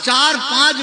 4-5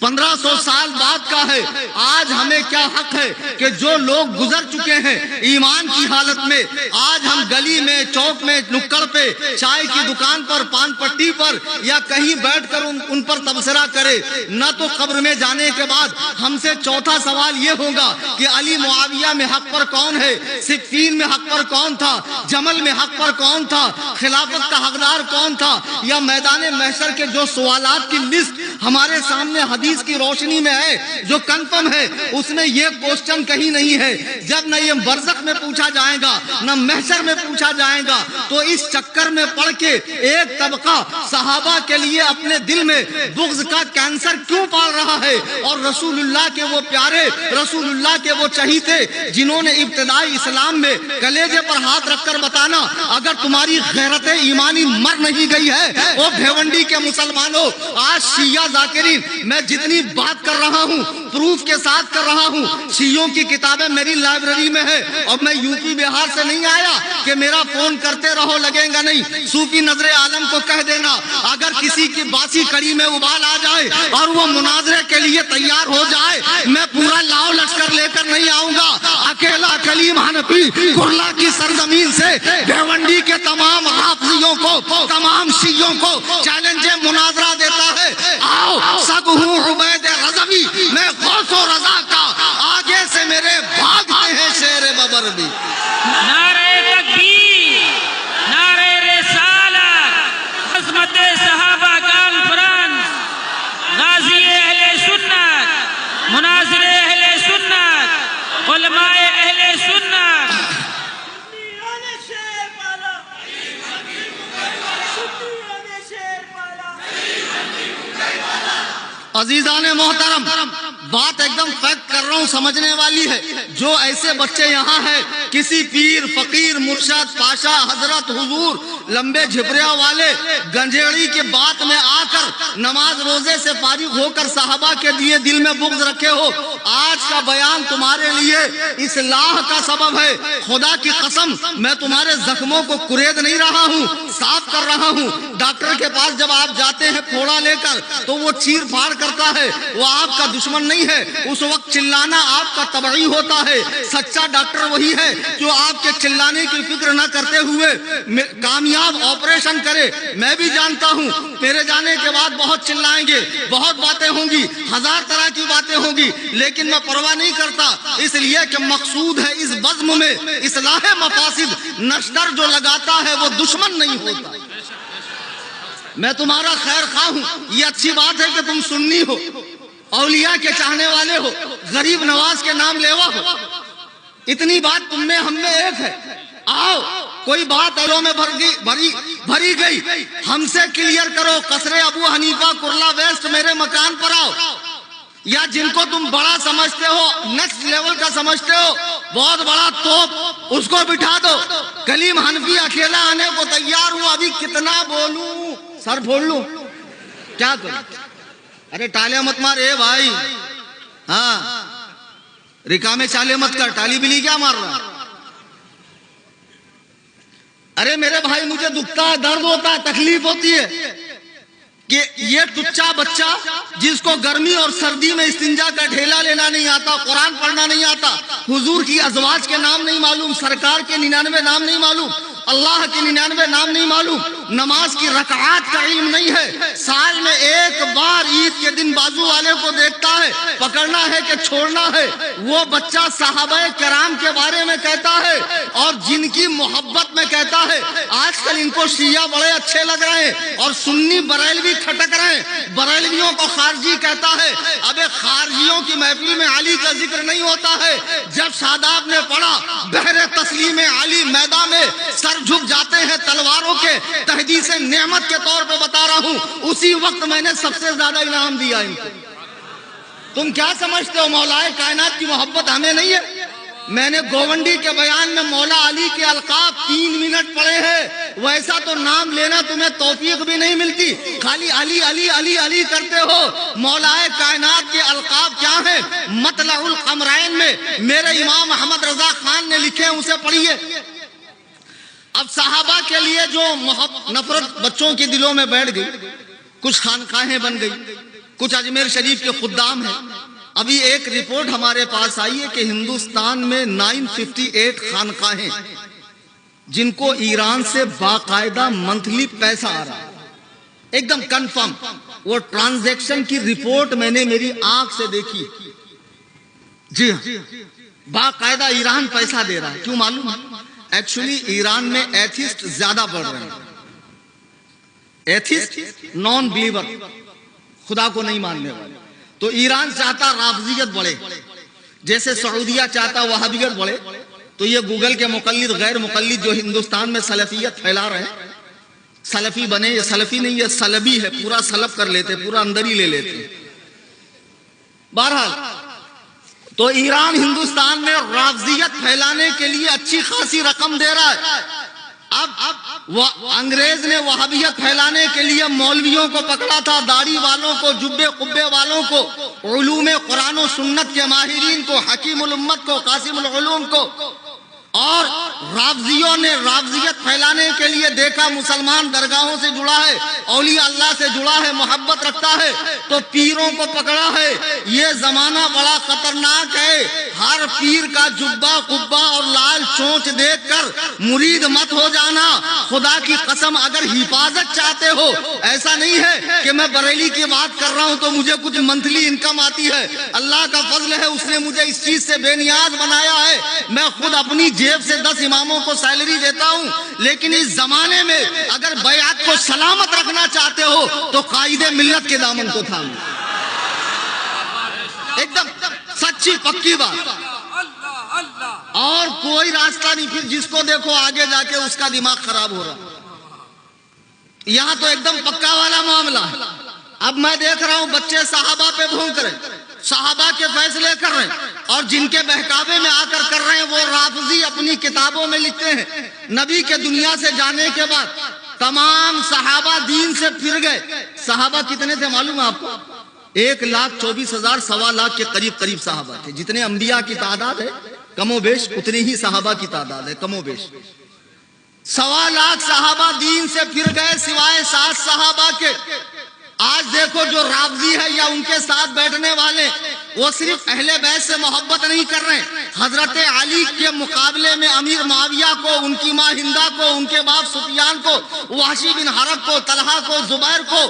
1500 سال بعد کا ہے. آج ہمیں کیا حق ہے کہ جو لوگ گزر چکے ہیں ایمان کی حالت میں، آج ہم گلی میں، چوک میں، نکڑ پہ، چائے کی دکان پر، پان پٹی پر یا کہیں بیٹھ کر ان پر تبصرہ کرے. نہ تو قبر میں جانے کے بعد ہم سے چوتھا سوال یہ ہوگا کہ علی معاویہ میں حق پر کون ہے، صفین میں حق پر کون تھا، جمل میں حق پر کون تھا، خلافت کا حقدار کون تھا، یا میدان محشر کے جو سوالات کی لسٹ ہمارے سامنے حدیث کی روشنی میں ہے، جو کنفرم ہے، اس میں یہ کوسچن کہیں نہیں ہے. جب نہ یہ برزخ میں پوچھا جائے گا نہ محشر میں پوچھا جائے گا، تو اس چکر میں پڑ کے ایک طبقہ صحابہ کے لیے اپنے دل میں بغض کا کینسر کیوں پال رہا ہے؟ اور رسول اللہ کے وہ پیارے، رسول اللہ کے وہ چہیتے جنہوں نے ابتدائی اسلام میں کلیجے پر ہاتھ رکھ کر بتانا، اگر تمہاری غیرت ایمانی مر نہیں گئی ہے وہ بھیونڈی کے مسلمانوں، آج شیعہ ذاکرین، میں جتنی بات کر رہا ہوں پروف کے ساتھ کر رہا ہوں. شیعوں کی کتابیں میری لائبریری میں ہے، اور میں یو پی بہار سے نہیں آیا کہ میرا فون کرتے رہو لگے گا نہیں. صوفی نظر عالم کو کہہ دینا اگر کسی کی باسی کڑی میں ابال آ جائے اور وہ مناظرے کے لیے تیار ہو جائے، میں پورا لاؤ لشکر لے کر نہیں آؤں گا. اکیلا کلیم حنفی کرلا کی سرزمین سے بھیونڈی کے تمام رافضیوں کو، تمام شیعوں کو چیلنج مناظرہ دیتا ہے. آؤ سب ہوں عبید رضوی، میں غوث و رضا کا، آگے سے میرے بھاگتے ہیں شیر ببر بھی. نعرہ تکبیر، نعرہ رسالت، عظمت صحابہ کانفرنس، غازی اہل سنت، مناظر اہل سنت، علماء اہل سنت. عزیزان محترم، بات ایک دم فیکٹ کر رہا ہوں، سمجھنے والی ہے. جو ایسے بچے یہاں ہیں کسی پیر، فقیر، مرشد، پاشا، حضرت، حضور، لمبے جھپریا والے گنجیڑی کی بات میں آ کر نماز روزے سے فارغ ہو کر صحابہ کے لیے دل میں بغض رکھے ہو، آج کا بیان تمہارے لیے اصلاح کا سبب ہے. خدا کی قسم میں تمہارے زخموں کو کرید نہیں رہا ہوں، صاف کر رہا ہوں. ڈاکٹر کے پاس جب آپ جاتے ہیں پھوڑا لے کر تو وہ چیر پھاڑ کرتا ہے، وہ آپ کا دشمن نہیں ہے. اس وقت چلانا آپ کا طبعی ہوتا ہے. سچا ڈاکٹر وہی ہے جو آپ کے چلانے کی فکر نہ کرتے ہوئے کامیاب آپریشن کرے. میں بھی جانتا ہوں میرے جانے کے بعد بہت چلائیں گے، بہت باتیں ہوں گی، ہزار طرح کی باتیں ہوں گی، لیکن میں پرواہ نہیں کرتا، اس لیے کہ مقصود ہے اس بزم میں اصلاح مفاسد. نشتر جو لگاتا ہے وہ دشمن نہیں ہوتا. میں تمہارا خیر خواہ ہوں. یہ اچھی بات ہے کہ تم سنی ہو، اولیاء کے چاہنے والے ہو، غریب نواز کے نام لیوا ہو. اتنی بات تم میں ہم میں ایک ہے. آؤ کوئی بات ایروں میں بھری گئی ہم سے کلیئر کرو. قصر ابو حنیفہ کرلا ویسٹ میرے مکان پر آؤ، یا جن کو تم بڑا سمجھتے ہو، نیکسٹ لیول کا سمجھتے ہو، بہت بڑا توپ، اس کو بٹھا دو. کلیم حنفی اکیلا آنے کو تیار ہوں. ابھی کتنا بولوں؟ سر پھوڑ لوں؟ کیا کروں؟ ارے ٹالے مت مار اے بھائی، ہاں رکا میں چالے مت کر. ٹالی بلی کیا مار رہا؟ ارے میرے بھائی مجھے دکھتا ہے، درد ہوتا ہے، تکلیف ہوتی ہے کہ یہ ٹچا بچہ جس کو گرمی اور سردی میں استنجا کا ڈھیلا لینا نہیں آتا، قرآن پڑھنا نہیں آتا، حضور کی ازواج کے نام نہیں معلوم، سرکار کے 99 نام نہیں معلوم، اللہ کی 99 نام نہیں معلوم، نماز کی رکعات کا علم نہیں ہے، سال میں ایک بار عید کے دن بازو والے کو دیکھتا ہے، پکڑنا ہے کہ چھوڑنا ہے. وہ بچہ صحابہ کرام کے بارے میں کہتا ہے اور جن کی محبت میں کہتا ہے. آج کل ان کو شیعہ بڑے اچھے لگ رہے ہیں اور سنی بریلوی کھٹک رہے ہیں. بریلویوں کو خارجی کہتا ہے. ابے خارجیوں کی محفل میں علی کا ذکر نہیں ہوتا ہے. جب شاداب نے پڑھا بحر تسلیم علی میدان میں سر جھک جاتے ہیں تلواروں کے، تحدیث نعمت کے طور پہ بتا رہا ہوں، اسی وقت میں نے سب سے زیادہ انعام دیا ان کو. تم کیا سمجھتے ہو مولا کائنات کی محبت ہمیں نہیں ہے؟ میں نے گوونڈی کے بیان میں مولا علی کے القاب 3 منٹ پڑھے ہیں. ویسا تو نام لینا تمہیں توفیق بھی نہیں ملتی، خالی علی علی علی علی کرتے ہو. مولا کائنات کے القاب کیا ہیں؟ مطلع القمرین میں میرے امام احمد رضا خان نے لکھے ہیں، اسے پڑھیے. اب صحابہ کے لیے جو نفرت بچوں کے دلوں میں بیٹھ گئی، کچھ خانقاہیں بن گئی، کچھ اجمیر شریف کے خدام ہیں. ابھی ایک رپورٹ ہمارے پاس آئی ہے کہ ہندوستان میں 958 خانقاہیں جن کو ایران سے باقاعدہ منتھلی پیسہ آ رہا ہے، ایک دم کنفرم. وہ ٹرانزیکشن کی رپورٹ میں نے میری آنکھ سے دیکھی. جی ہاں، باقاعدہ ایران پیسہ دے رہا ہے. کیوں معلوم ہے؟ ایکچولی ایران میں ایتھسٹ زیادہ بڑھ رہے ہیں. ایتھسٹ نان بلیور، خدا کو نہیں ماننے والے. تو ایران چاہتا رافضیت بڑھے، جیسے سعودیہ چاہتا وہابیت بڑھے. تو یہ گوگل کے مقلد غیر مقلد جو ہندوستان میں سلفیت پھیلا رہے ہیں، سلفی بنے. یہ سلفی نہیں، یہ سلبی ہے. پورا سلب کر لیتے، پورا اندر ہی لے لیتے. بہرحال تو ایران ہندوستان میں رافضیت پھیلانے کے لیے اچھی خاصی رقم دے رہا ہے. اب انگریز نے وہابیت پھیلانے کے لیے مولویوں کو پکڑا تھا، داڑھی والوں کو، جبے قبے والوں کو، علوم قرآن و سنت کے ماہرین کو، حکیم الامت کو، قاسم العلوم کو. اور رافضیوں نے رافضیت پھیلانے کے لیے دیکھا مسلمان درگاہوں سے جڑا ہے، اولیاء اللہ سے جڑا ہے، محبت رکھتا ہے، تو پیروں کو پکڑا ہے. یہ زمانہ بڑا خطرناک ہے. ہر پیر کا جبہ قبہ اور لال چونچ دیکھ کر مرید مت ہو جانا. خدا کی قسم اگر حفاظت چاہتے ہو، ایسا نہیں ہے کہ میں بریلی کی بات کر رہا ہوں تو مجھے کچھ منتھلی انکم آتی ہے. اللہ کا فضل ہے، اس نے مجھے اس چیز سے بے نیاز بنایا ہے. میں خود اپنی جیب سے 10 اماموں کو سیلری دیتا ہوں. لیکن اس زمانے میں اگر بیعت کو سلامت رکھنا چاہتے ہو تو قائد ملت کے دامن کو تھامو. ایک دم سچی پکی بات. اور کوئی راستہ نہیں. پھر جس کو دیکھو آگے جا کے اس کا دماغ خراب ہو رہا. یہاں تو ایک دم پکا والا معاملہ ہے. اب میں دیکھ رہا ہوں بچے صحابہ پہ بھونک رہے، صحابہ کے فیصلے کر رہے ہیں، اور جن کے بہکاوے میں آ کر رہے ہیں وہ رافضی اپنی کتابوں میں لکھتے ہیں نبی کے دنیا سے جانے کے بعد تمام صحابہ دین سے پھر گئے. صحابہ کتنے تھے معلوم ہے آپ کو؟ 1,24,000، 1.25 لاکھ کے قریب صحابہ تھے. جتنے انبیاء کی تعداد ہے کم و بیش اتنی ہی صحابہ کی تعداد ہے کم و بیش. 1.25 لاکھ صحابہ دین سے پھر گئے سوائے 7 صحابہ کے. آج دیکھو جو رافضی ہے یا ان کے ساتھ بیٹھنے والے، وہ صرف اہل بیت سے محبت نہیں کر رہے. حضرت علی کے مقابلے میں امیر معاویہ کو، ان کی ماں ہندہ کو، ان کے باپ سفیان کو، وحشی بن حرب کو، طلحہ کو، زبیر کو،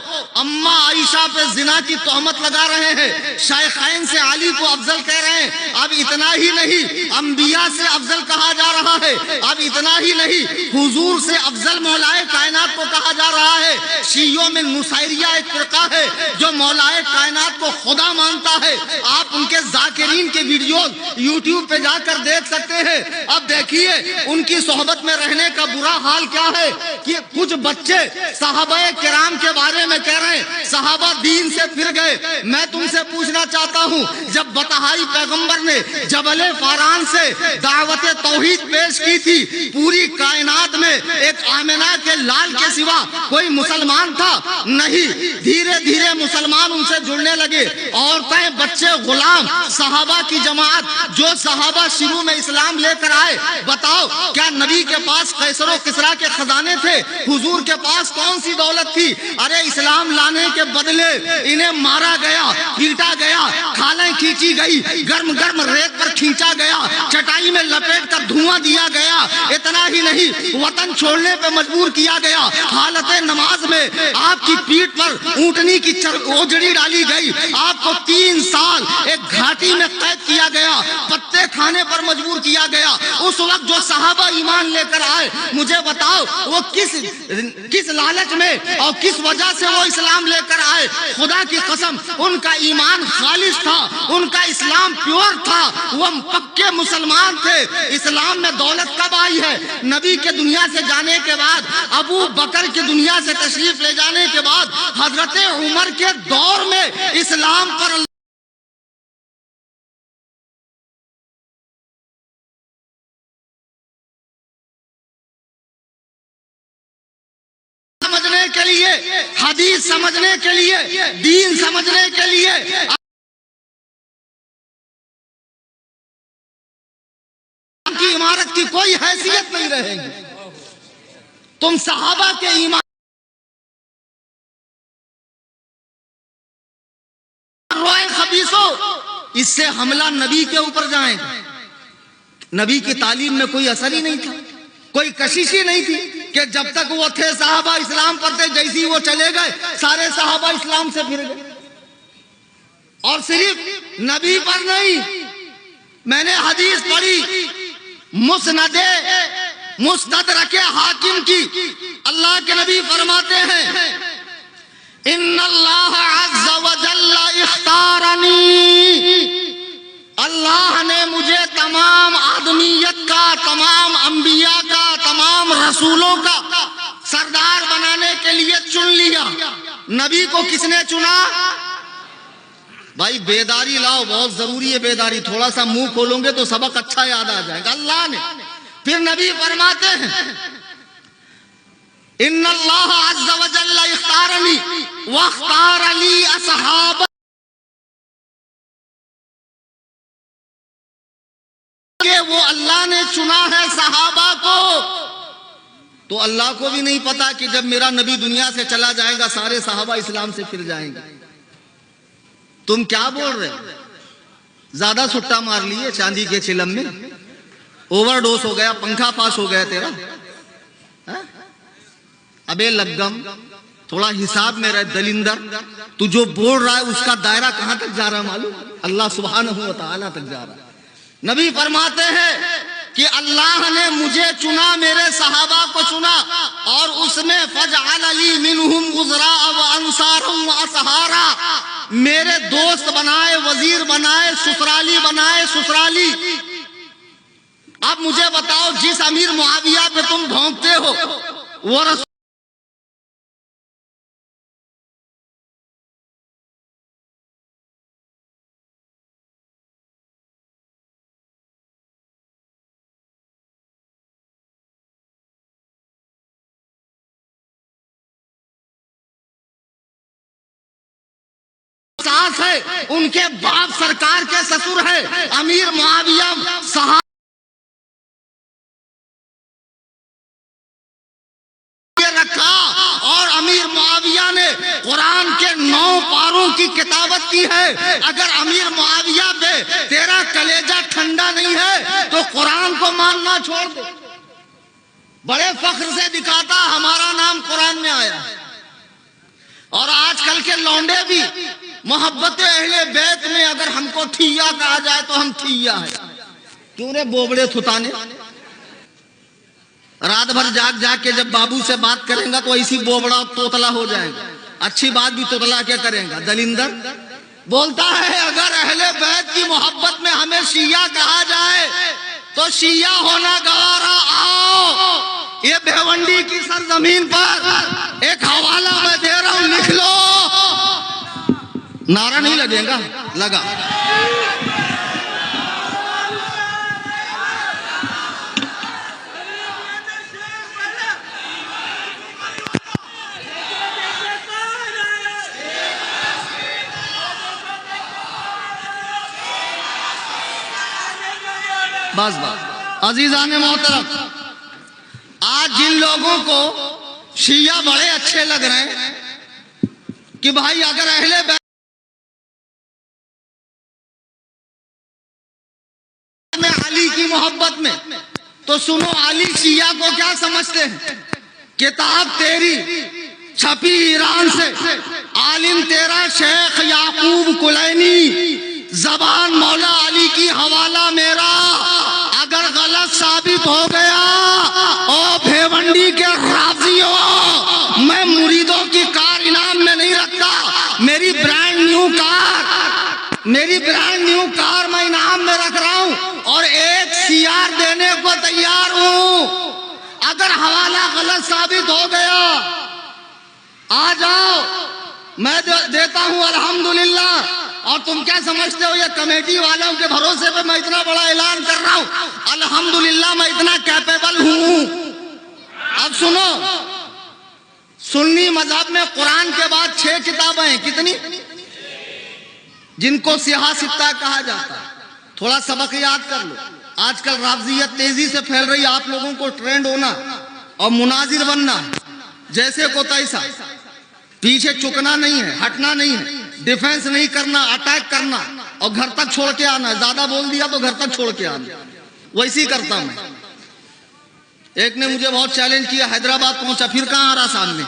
اماں عائشہ پہ زنا کی تہمت لگا رہے ہیں. شیخین سے علی کو افضل کہہ رہے ہیں. اب اتنا ہی نہیں، انبیاء سے افضل کہا جا رہا ہے. اب اتنا ہی نہیں، حضور سے افضل مولائے کائنات کو کہا جا رہا ہے. شیعوں میں نصیریہ ایک فرقہ ہے جو مولائے کائنات کو خدا مانتا ہے. آپ ان کے ذاکرین کے ویڈیوز یوٹیوب پہ جا کر دیکھ سکتے ہیں. اب دیکھیے ان کی صحبت میں رہنے کا برا حال کیا ہے کہ کچھ بچے صحابہ کرام کے بارے میں کہہ رہے ہیں صحابہ دین سے پھر گئے. میں تم سے پوچھنا چاہتا ہوں، جب بطحائی پیغمبر نے جبل فاران سے دعوت توحید پیش کی تھی، پوری کائنات میں ایک آمنہ کے لال کے سوا کوئی مسلمان تھا نہیں. دھیرے دھیرے مسلمان ان سے جڑنے لگے. عورتیں، بچے، غلام، صحابہ کی جماعت، جو صحابہ شروع میں اسلام لے کر آئے. بتاؤ کیا نبی کے پاس قیصر و کسریٰ کے خزانے تھے؟ حضور کے پاس کون سی دولت تھی؟ ارے اسلام لانے کے بدلے انہیں مارا گیا، پیٹا گیا، کھالیں کھینچی گئی، گرم گرم ریت پر کھینچا گیا، چٹائی میں لپیٹ کر دھواں دیا گیا. اتنا ہی نہیں، وطن چھوڑنے پہ مجبور کیا گیا. حالت نماز میں آپ کی پیٹھ پر اونٹنی کی اوجڑی ڈالی گئی. آپ کو 3 سال ایک گھاٹی میں قید کیا گیا، پتے کھانے پر مجبور کیا گیا. اس وقت جو صحابہ ایمان لے کر آئے، مجھے بتاؤ وہ کس لالچ میں اور کس وجہ سے وہ اسلام لے کر آئے؟ خدا کی قسم ان کا ایمان خالص تھا، ان کا اسلام پیور تھا، وہ پکے مسلمان تھے. اسلام میں دولت کب آئی ہے؟ نبی کے دنیا سے جانے کے بعد، ابو بکر کی دنیا سے تشریف لے جانے کے بعد، حضرت عمر کے دور میں اسلام پر سمجھنے کے لیے، حدیث سمجھنے کے لیے، دین سمجھنے کے لیے کی عمارت کی کوئی حیثیت نہیں رہے گی. تم صحابہ کے ایمان اس سے حملہ نبی کے اوپر جائے گا. نبی کی تعلیم میں کوئی اثر ہی نہیں تھا, کوئی کشش ہی نہیں تھی کہ جب تک وہ تھے صحابہ اسلام پر تھے, جیسی وہ چلے گئے سارے صحابہ اسلام سے پھر گئے. اور صرف نبی پر نہیں, میں نے حدیث پڑھی مستدرک حاکم کی, اللہ کے نبی فرماتے ہیں ان اللہ عز وجل اختارنی, اللہ نے مجھے تمام آدمیت کا, تمام انبیاء کا, تمام رسولوں کا سردار بنانے کے لیے چن لیا. نبی کو کس نے چنا؟ بھائی بیداری لاؤ, بہت ضروری ہے بیداری. تھوڑا سا منہ کھولیں گے تو سبق اچھا یاد آ جائے گا. اللہ نے پھر نبی فرماتے ہیں ان اللہ عز وجل اختارنی واختار لی اصحابہ, کہ وہ اللہ نے چنا ہے صحابہ کو. تو اللہ کو بھی نہیں پتا کہ جب میرا نبی دنیا سے چلا جائے گا سارے صحابہ اسلام سے پھر جائیں گے. تم کیا بول رہے ہو؟ زیادہ سٹا مار لیے چاندی کے چلم میں, اوور ڈوز ہو گیا, پنکھا پاس ہو گیا تیرا. ابے لگم, تھوڑا حساب میں رہے دلندر. تو جو بول رہا ہے اس کا دائرہ کہاں تک جا رہا ہے معلوم؟ اللہ سبحانہ و تعالیٰ تک جا رہا ہے. نبی فرماتے ہیں کہ اللہ نے مجھے چنا, میرے صحابہ کو چنا, اور اس میں فجعل لی منہم غزراء و انصارا و اصحارا, میرے دوست بنائے, وزیر بنائے, سسرالی بنائے, سسرالی. اب مجھے بتاؤ, جس امیر معاویہ پہ تم بھونکتے ہو وہ رسول ہے, ان کے باپ سرکار کے سسر ہے امیر معاویہ صحابہ رکھا, اور امیر معاویہ نے قرآن کے 9 پاروں کی کتابت کی ہے. اگر امیر معاویہ پہ تیرا کلیجہ ٹھنڈا نہیں ہے تو قرآن کو ماننا چھوڑ دے. بڑے فخر سے دکھاتا ہمارا نام قرآن میں آیا. اور آج کل کے لونڈے بھی محبت اہل بیت میں اگر ہم کو ٹھیا کہا جائے تو ہم ٹھیا ہے. کیوں رے بوبڑے تھتانے, رات بھر جاگ جاگ کے جب بابو سے بات کریں گا تو ایسی بوبڑا توتلا ہو جائے گا. اچھی بات بھی توتلا کیا کریں گا, دلندر. بولتا ہے اگر اہل بیت کی محبت میں ہمیں شیعہ کہا جائے تو شیعہ ہونا گوارا. آؤ یہ بھیونڈی کی سرزمین پر ایک حوالہ میں دے رہا ہوں, لکھ لو. نعرہ نہیں لگے گا, لگا. بس بس عزیزان محترم, آج جن لوگوں کو شیعہ بڑے اچھے لگ رہے ہیں کہ بھائی اگر اہل بیت میں علی کی محبت میں, تو سنو علی شیعہ کو کیا سمجھتے ہیں. کتاب تیری چھپی ایران سے, عالم تیرا شیخ یعقوب کلینی, زبان مولا علی کی, حوالہ میرا. اگر غلط ثابت ہو گیا او بھیونڈی کے رازیوں, میں مریدوں کی کار انعام میں نہیں رکھتا. میری برانڈ نیو کار میں انعام میں رکھ رہا ہوں, اور ایک سیار دینے کو تیار ہوں. اگر حوالہ غلط ثابت ہو گیا آ جاؤ, میں دیتا ہوں الحمدللہ. اور تم کیا سمجھتے ہو یہ کمیٹی والوں کے بھروسے پہ میں اتنا بڑا اعلان کر رہا ہوں؟ الحمدللہ میں اتنا کیپیبل ہوں. اب سنو, سنی مذہب میں قرآن کے بعد 6 کتابیں ہیں. کتنی؟ جن کو سیاہ ستہ کہا جاتا ہے. تھوڑا سبق یاد کر لو. آج کل رافضیت تیزی سے پھیل رہی ہے. آپ لوگوں کو ٹرینڈ ہونا اور مناظر بننا جیسے کو تیسا, پیچھے چکنا نہیں ہے, ہٹنا نہیں ہے, ڈیفنس نہیں کرنا, اٹیک کرنا. اور گھر تک چھوڑ کے آنا ہے. زیادہ بول دیا تو گھر تک چھوڑ کے آنا. ویسے ہی کرتا ہوں میں. ایک نے مجھے بہت چیلنج کیا, حیدرآباد پہنچا, پھر کہاں آ رہا سامنے.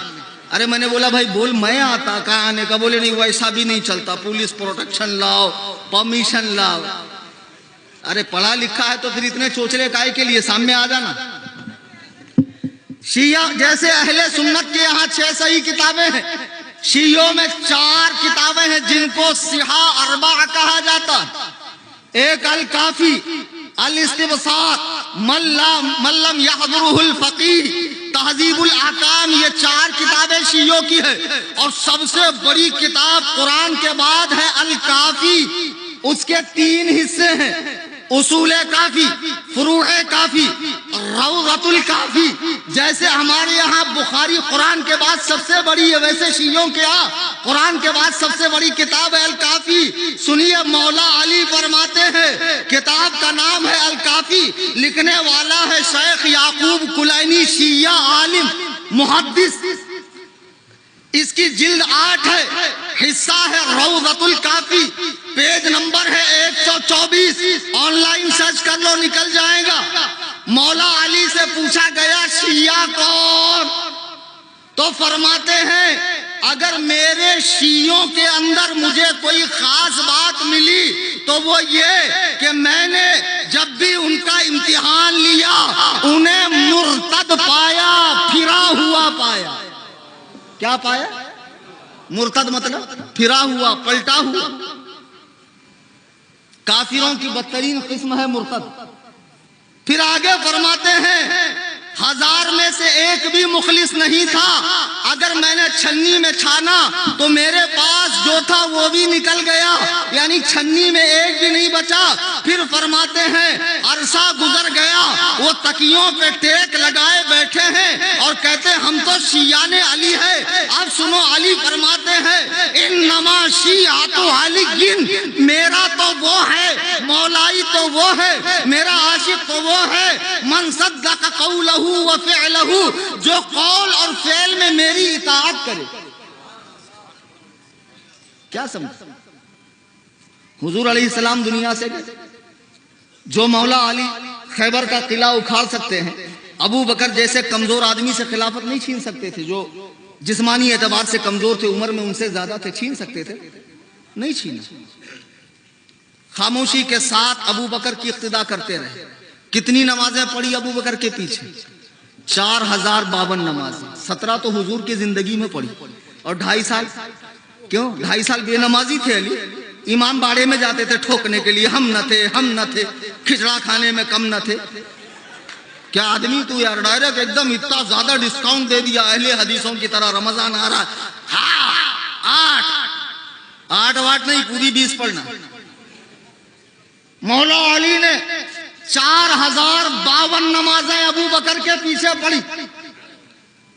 ارے میں نے بولا بھائی بول, میں آتا کہاں آنے کا. بولے نہیں ویسا بھی نہیں چلتا, پولیس پروٹیکشن لاؤ, پرمیشن لاؤ. ارے پڑھا لکھا ہے تو پھر اتنے چوچلے کائے کے لیے, سامنے آ جانا. شیعہ جیسے اہل سنت کے یہاں 6 صحیح کتابیں ہیں, شیعوں میں 4 کتابیں ہیں جن کو صحاح اربعہ کہا جاتا. ایک الکافی, الاستبصار, من لم یحضرہ الفقیہ, تہذیب الاحکام. یہ 4 کتابیں شیعوں کی ہے. اور سب سے بڑی کتاب قرآن کے بعد ہے الکافی. اس کے 3 حصے ہیں, اصول کافی, فروع کافی, روضۃ الکافی. جیسے ہمارے یہاں بخاری قرآن کے بعد سب سے بڑی ہے, ویسے شیعوں کے یہاں قرآن کے بعد سب سے بڑی کتاب ہے الکافی. سنیے, مولا علی فرماتے ہیں کتاب کا نام ہے الکافی, لکھنے والا ہے شیخ یعقوب کلینی, شیعہ عالم محدث. اس کی جلد 8 ہے, حصہ ہے روضۃ الکافی, پیج نمبر ہے 124. آن لائن سرچ کر لو, نکل جائے گا. مولا علی سے پوچھا گیا شیعہ کون, تو فرماتے ہیں اگر میرے شیعوں کے اندر مجھے کوئی خاص بات ملی تو وہ یہ کہ میں نے جب بھی ان کا امتحان لیا انہیں مرتد پایا, پھرا ہوا پایا. کیا پایا؟ مرتد مطلب پھرا ہوا, پلٹا ہوا. کافروں کی بدترین قسم ہے مرتد. پھر آگے فرماتے ہیں 1000 میں سے ایک بھی مخلص نہیں تھا. اگر میں نے چھنی میں چھانا تو میرے پاس جو تھا وہ بھی نکل گیا, یعنی چھنی میں ایک بھی نہیں بچا. پھر فرماتے ہیں عرصہ گزر گیا, وہ تکیوں پہ ٹیک لگائے بیٹھے ہیں اور کہتے ہیں ہم تو شیعان علی ہے. اب سنو, علی فرماتے ہیں انما شیعۃ علی, میرا تو وہ ہے, مولائی تو وہ ہے, میرا عاشق تو وہ ہے, من صدق قولہ وفعلہ, جو قول اور فعل میں میری اطاعت کرے. کیا سمجھ؟ حضور علیہ السلام دنیا سے گئے, جو مولا علی خیبر کا قلعہ اکھاڑ سکتے ہیں, ابو بکر جیسے کمزور آدمی سے خلافت نہیں چھین سکتے تھے, جو جسمانی اعتبار سے کمزور تھے, عمر میں ان سے زیادہ تھے, چھین سکتے تھے؟ نہیں چھینا. خاموشی کے ساتھ ابو بکر کی اقتدا کرتے رہے. کتنی نمازیں پڑھی ابو بکر کے پیچھے؟ 4052 نمازیں. 17 تو حضور کی زندگی میں پڑھی, اور 2.5 سال, کیوں 2.5 سال بے نمازی تھے علی. امام باڑے میں جاتے تھے ٹھوکنے کے لیے, ہم نہ تھے, کھچڑا کھانے میں کم نہ تھے. کیا آدمی تو یار, ڈائریکٹ ایک دم اتنا زیادہ ڈسکاؤنٹ دے دیا اہل حدیثوں کی طرح. رمضان آ رہا, ہاں 8 نہیں, پوری 20 پڑھنا. مولا علی نے 4052 نمازیں ابو بکر کے پیچھے پڑھی,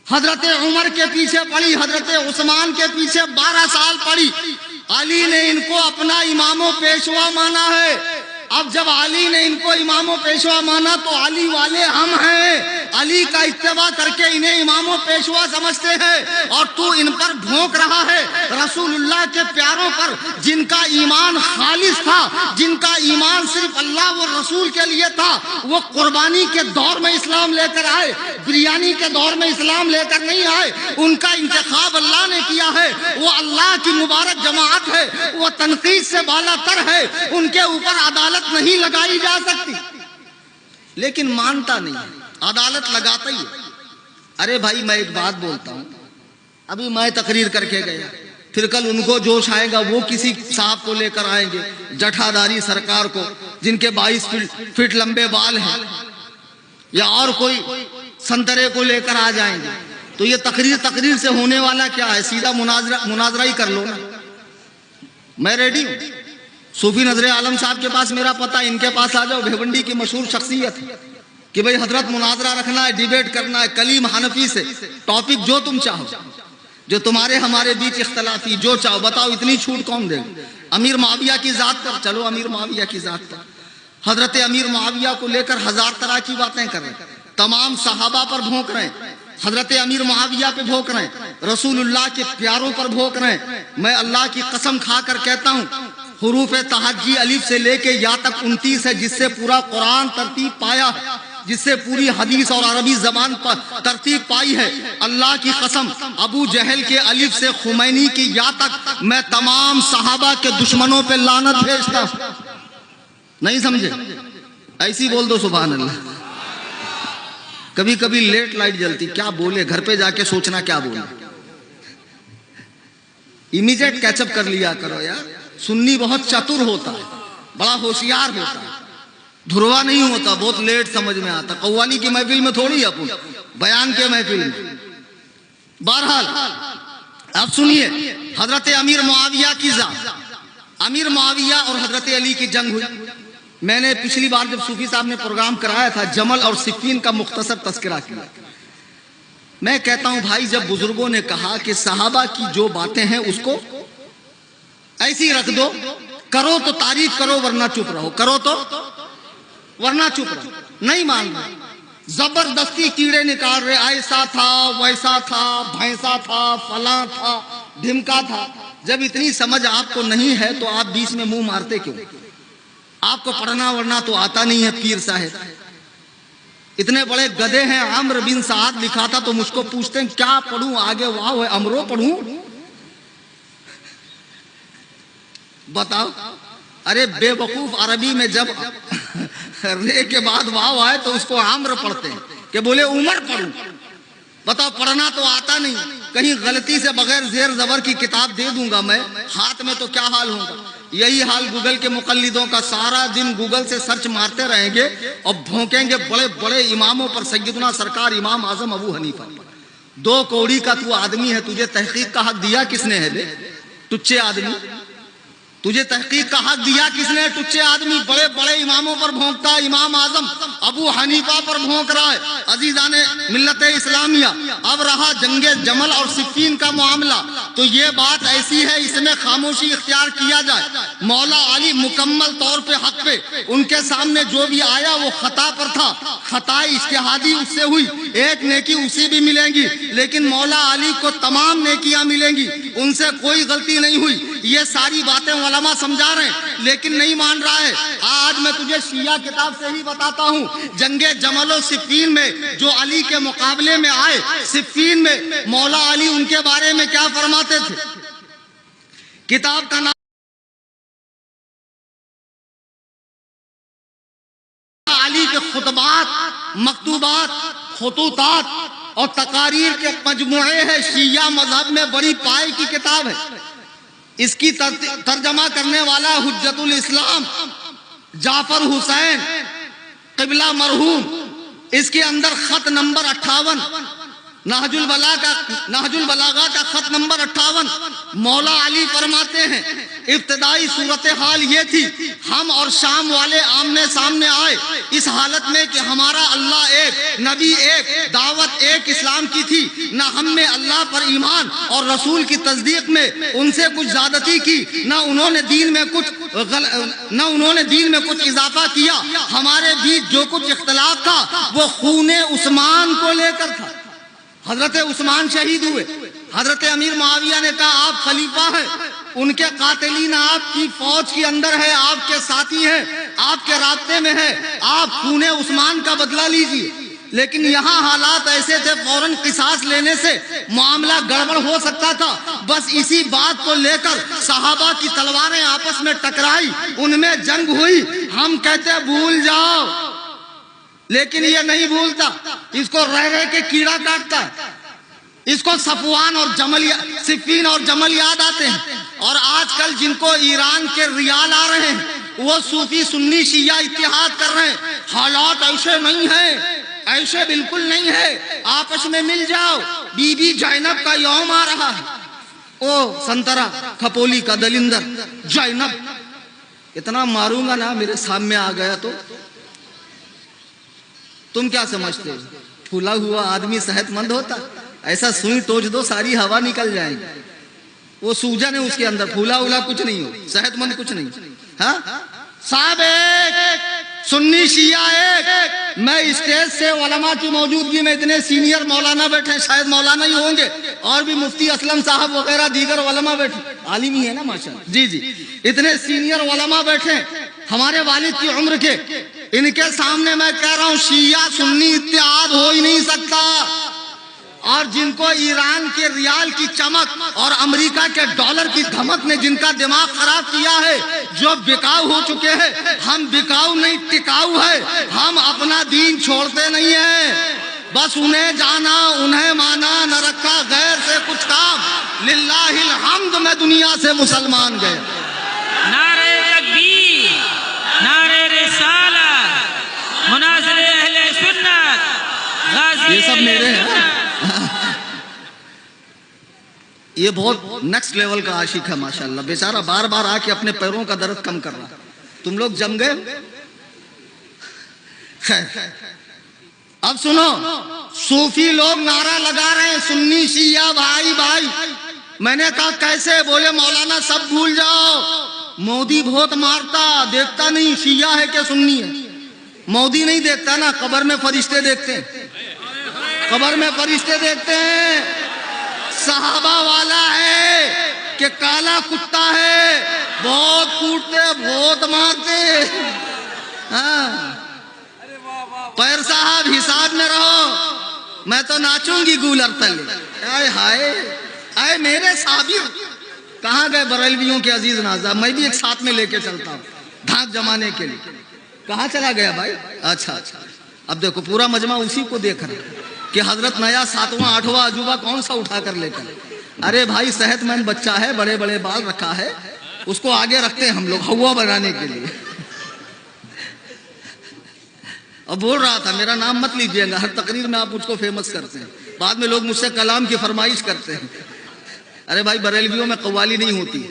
حضرت عمر کے پیچھے پڑھی, حضرت عثمان کے پیچھے 12 سال پڑھی. علی نے ان کو اپنا امام و پیشوا مانا ہے. اب جب علی نے ان کو امام و پیشوا مانا تو علی والے ہم ہیں, علی کا اتباع کر کے انہیں امام و پیشوا سمجھتے ہیں. اور تو ان پر بھونک رہا ہے, رسول اللہ کے پیاروں پر جن کا ایمان خالص تھا, جن کا ایمان صرف اللہ و رسول کے لیے تھا. وہ قربانی کے دور میں اسلام لے کر آئے, بریانی کے دور میں اسلام لے کر نہیں آئے. ان کا انتخاب اللہ نے کیا ہے, وہ اللہ کی مبارک جماعت ہے, وہ تنقید سے بالا تر ہے, ان کے اوپر عدالت نہیں لگائی جا سکتی. لیکن مانتا نہیں, عدالت لگاتا ہی ہے. ارے بھائی میں ایک بات بولتا ہوں, ابھی میں تقریر کر کے گیا, پھر کل ان کو جوش آئے گا, وہ کسی صاحب کو لے کر آئیں گے, جٹھاداری سرکار کو, جن کے 22 فٹ لمبے بال ہیں, یا اور کوئی سنترے کو لے کر آ جائیں گے. تو یہ تقریر سے ہونے والا کیا ہے؟ سیدھا مناظرہ ہی کر لو نا. میں ریڈی ہوں. صوفی نظر عالم صاحب کے پاس میرا پتہ, ان کے پاس آ جاؤ. بھیونڈی کی مشہور شخصیت کہ بھئی حضرت مناظرہ رکھنا ہے, ڈیبیٹ کرنا ہے, کلیم حنفی سے, ٹاپک جو تم چاہو, جو تمہارے ہمارے بیچ اختلافی, جو چاہو بتاؤ. اتنی چھوٹ کون دے گا؟ امیر معاویہ کی ذات پر چلو, امیر معاویہ کی ذات پر. حضرت امیر معاویہ کو لے کر 1000 طرح کی باتیں کر رہے ہیں, تمام صحابہ پر بھونک رہے ہیں, حضرت امیر معاویہ پہ بھونک رہے ہیں, رسول اللہ کے پیاروں پر بھونک رہے ہیں. میں اللہ کی قسم کھا کر کہتا ہوں, حروف تہجی الف سے لے کے یا تک 29 ہے، جس سے پورا قرآن ترتیب پایا ہے، جس سے پوری حدیث اور عربی زبان پر ترتیب پائی ہے۔ اللہ کی قسم، ابو جہل کے الف سے خمینی کی یا تک میں تمام صحابہ کے دشمنوں پہ لعنت بھیجتا ہوں۔ نہیں سمجھے؟ ایسی بول دو سبحان اللہ۔ کبھی کبھی لیٹ لائٹ جلتی، کیا بولے، گھر پہ جا کے سوچنا کیا بولے، امیجیٹ کیچ اپ کر لیا کرو یار۔ سنی بہت چتر ہوتا ہے، بڑا ہوشیار ہوتا ہے، دھروا نہیں ہوتا، بہت لیٹ سمجھ میں آتا۔ قوالی کی محفل میں تھوڑی اپن، بیان کے محفل میں۔ بہرحال اب سنیے، حضرت امیر معاویہ کی ذات، امیر معاویہ اور حضرت علی کی جنگ ہوئی۔ میں نے پچھلی بار جب صوفی صاحب نے پروگرام کرایا تھا، جمل اور صفین کا مختصر تذکرہ کیا۔ میں کہتا ہوں بھائی، جب بزرگوں نے کہا کہ صحابہ کی جو باتیں ہیں اس کو ایسی رکھ دو، کرو تو تعریف کرو ورنہ چپ رہو، کرو تو ورنہ چپ رہو، نہیں مان رہے، زبردستی کیڑے نکال رہے، ایسا تھا ویسا تھا، بھینسا تھا، فلاں تھا، ڈھمکا تھا۔ جب اتنی سمجھ آپ کو نہیں ہے تو آپ بیچ میں منہ مارتے کیوں؟ آپ کو پڑھنا ورنہ تو آتا نہیں ہے پیر صاحب، اتنے بڑے گدے ہیں۔ عمرو بن سعد لکھا تھا تو مجھ کو پوچھتے ہیں کیا پڑھوں آگے، واہ ہے امرو پڑھوں، بتاؤ۔ ارے بے وقوف، عربی میں جب رے کے بعد واو آئے تو اس کو عمرو پڑھتے ہیں، کہ بولے عمر پڑھوں، بتاؤ پڑھنا تو آتا نہیں۔ کہیں غلطی سے بغیر زیر زبر کی کتاب دے دوں گا میں ہاتھ میں تو کیا حال ہوگا؟ یہی حال گوگل کے مقلدوں کا، سارا دن گوگل سے سرچ مارتے رہیں گے اور بھونکیں گے بڑے بڑے اماموں پر، سیدنا سرکار امام اعظم ابو حنیفہ پر۔ 2 کوڑی کا تو آدمی ہے، تجھے تحقیق کا حق دیا کس نے ہے بے ٹچے آدمی؟ تجھے تحقیق کا حق دیا کس نے؟ ٹچے آدمی بڑے بڑے اماموں پر بھونکتا ہے، امام اعظم ابو حنیفہ پر بھونک رہا ہے۔ عزیزان ملت اسلامیہ، اب رہا جنگ جمل اور صفین کا معاملہ، تو یہ بات ایسی ہے اس میں خاموشی اختیار کیا جائے۔ مولا علی مکمل طور پہ حق پہ، ان کے سامنے جو بھی آیا وہ خطا پر تھا، خطا اجتہادی اس سے ہوئی، ایک نیکی اسی بھی ملیں گی، لیکن مولا علی کو تمام نیکیاں ملیں گی، ان سے کوئی غلطی نہیں ہوئی۔ یہ ساری باتیں علماء سمجھا رہے ہیں لیکن نہیں مان رہا ہے۔ آج میں تجھے شیعہ کتاب سے ہی بتاتا ہوں، جنگ جمل و صفین میں جو علی کے مقابلے میں آئے، صفین میں مولا علی ان کے بارے میں کیا فرماتے تھے۔ کتاب کا نام علی کے خطبات، مکتوبات، خطوطات اور تقاریر کے مجموعے ہے، شیعہ مذہب میں بڑی پائے کی کتاب ہے۔ اس کی ترجمہ کرنے والا حجت الاسلام جعفر حسین قبلہ مرحوم، اس کے اندر خط نمبر 58 نہج البلاغہ کا خط نمبر 58 مولا علی فرماتے ہیں ابتدائی صورتحال یہ تھی، ہم اور شام والے آمنے سامنے آئے اس حالت میں کہ ہمارا اللہ ایک، نبی ایک، دعوت ایک اسلام کی تھی، نہ ہم میں اللہ پر ایمان اور رسول کی تصدیق میں ان سے کچھ زیادتی کی، نہ انہوں نے دین میں کچھ اضافہ کیا، ہمارے بیچ جو کچھ اختلاف تھا وہ خون عثمان کو لے کر تھا۔ حضرت عثمان شہید ہوئے، حضرت امیر معاویہ نے کہا آپ خلیفہ ہیں، ان کے قاتلین آپ کی فوج کے اندر ہے، آپ کے ساتھی ہیں، آپ کے رابطے میں ہے، آپ خون عثمان کا بدلہ لیجیے۔ لیکن یہاں حالات ایسے تھے، فوراً قصاص لینے سے معاملہ گڑبڑ ہو سکتا تھا، بس اسی بات کو لے کر صحابہ کی تلواریں آپس میں ٹکرائی، ان میں جنگ ہوئی۔ ہم کہتے بھول جاؤ، لیکن یہ نہیں بھولتا، اس کو رہ رہ کے کیڑا کاٹتا ہے، اس کو صفوان اور صفین اور جمل یاد آتے ہیں۔ اور آج کل جن کو ایران کے ریال آ رہے ہیں وہ صوفی سنی شیعہ اتحاد کر رہے ہیں۔ حالات ایسے نہیں ہیں، ایسے بالکل نہیں ہے، آپس میں مل جاؤ۔ بی بی زینب کا یوم آ رہا ہے، او سنترا کھپولی کا دلندر زینب، اتنا ماروں گا نا میرے سامنے آ گیا تو تم کیا سمجھتے ہو پھولا ہوا آدمی صحت مند ہوتا؟ ایسا سوئی ٹوچ دو ساری ہوا نکل جائے گی، وہ سوجن ہے اس کے اندر، پھولا اولا کچھ نہیں ہو، صحت مند کچھ نہیں۔ ہاں صاحب سنی شیعہ ایک. میں اسٹیج سے علماء کی موجودگی میں اتنے سینئر مولانا بیٹھے, شاید مولانا ہی ہوں گے, اور بھی مفتی اسلم صاحب وغیرہ دیگر علماء بیٹھے, عالم ہی ہے نا ماشاءاللہ, جی جی, اتنے سینئر علماء بیٹھے ہمارے والد کی عمر کے, ان کے سامنے میں کہہ رہا ہوں شیعہ سنی اتحاد ہو ہی نہیں سکتا. اور جن کو ایران کے ریال کی چمک اور امریکہ کے ڈالر کی دھمک نے جن کا دماغ خراب کیا ہے, جو بکاؤ ہو چکے ہیں, ہم بکاؤ نہیں ٹکاؤ ہے, ہم اپنا دین چھوڑتے نہیں ہیں. بس انہیں جانا انہیں مانا, نہ رکھا غیر سے کچھ کام, للہ الحمد میں دنیا سے مسلمان گئے. نعرہ تکبیر, نعرہ رسالت, مناظر اہل سنت, غازی یہ سب اہل میرے ہیں. سنت. یہ بہت نیکسٹ لیول کا عاشق ہے ماشاءاللہ, بیچارہ بار بار آ کے اپنے پیروں کا درد کم کر رہا. تم لوگ جم گئے. اب سنو, صوفی لوگ نعرہ لگا رہے ہیں سنی شیعہ بھائی بھائی. میں نے کہا کیسے؟ بولے مولانا سب بھول جاؤ, مودی بہت مارتا, دیکھتا نہیں شیعہ ہے کہ سنی ہے. مودی نہیں دیکھتا نا, قبر میں فرشتے دیکھتے ہیں, قبر میں فرشتے دیکھتے ہیں. صحابہ والا ہے کہ کالا کتا ہے, بہت کوٹتے بہت مارتے. ہاں پیر صاحب حساب میں رہو, میں تو ناچوں گی گولر تلے. اے ہائے اے میرے صابر, کہاں گئے بریلویوں کے عزیز نازا؟ میں بھی ایک ساتھ میں لے کے چلتا ہوں دھاک جمانے کے لیے. کہاں چلا گیا بھائی؟ اچھا, اب دیکھو پورا مجمع اسی کو دیکھ رہا ہے کہ حضرت نیا 7واں 8واں عجوبہ کون سا اٹھا کر لے کر. ارے بھائی صحت مند بچہ ہے, بڑے بڑے بال رکھا ہے, اس کو آگے رکھتے ہیں ہم لوگ ہوا بنانے کے لیے. اب بول رہا تھا میرا نام مت لیجیے گا, ہر تقریر میں آپ مجھ کو فیمس کرتے ہیں, بعد میں لوگ مجھ سے کلام کی فرمائش کرتے ہیں. ارے بھائی بریلویوں میں قوالی نہیں ہوتی.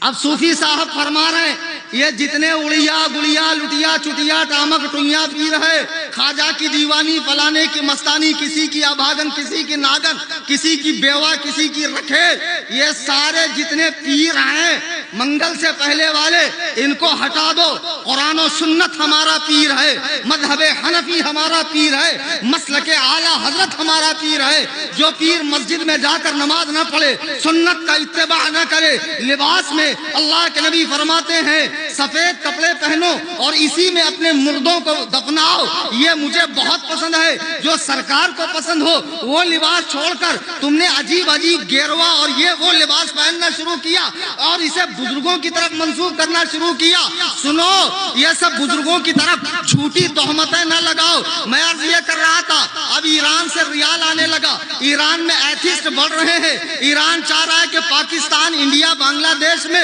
اب صوفی صاحب فرما رہے ہیں یہ جتنے اڑیا گڑیا لٹیا چٹیا ٹامک ٹوئیاں پی رہے, خواجہ کی دیوانی فلانے کی مستانی, کسی کی ابھاگن کسی کی ناگن, کسی کی بیوہ کسی کی رکھے, یہ سارے جتنے پیر ہیں منگل سے پہلے والے, ان کو ہٹا دو. قرآن و سنت ہمارا پیر ہے, مذہب حنفی ہمارا پیر ہے, مسلک اعلیٰ حضرت ہمارا پیر ہے. جو پیر مسجد میں جا کر نماز نہ پڑھے, سنت کا اتباع نہ کرے, لباس میں اللہ کے نبی فرماتے ہیں سفید کپڑے پہنو اور اسی میں اپنے مردوں کو دفناؤ, یہ مجھے بہت پسند ہے. جو سرکار کو پسند ہو وہ لباس چھوڑ کر تم نے عجیب عجیب گیروا اور یہ وہ لباس پہننا شروع کیا اور اسے بزرگوں کی طرف منسوب کرنا شروع کیا. سنو, یہ سب بزرگوں کی طرف جھوٹی تہمتیں نہ لگاؤ. میں عرض یہ کر رہا تھا, اب ایران سے ریال آنے لگا, ایران میں ایتھسٹ بڑھ رہے ہیں. ایران چاہ رہا ہے کہ پاکستان, انڈیا, بنگلہ دیش میں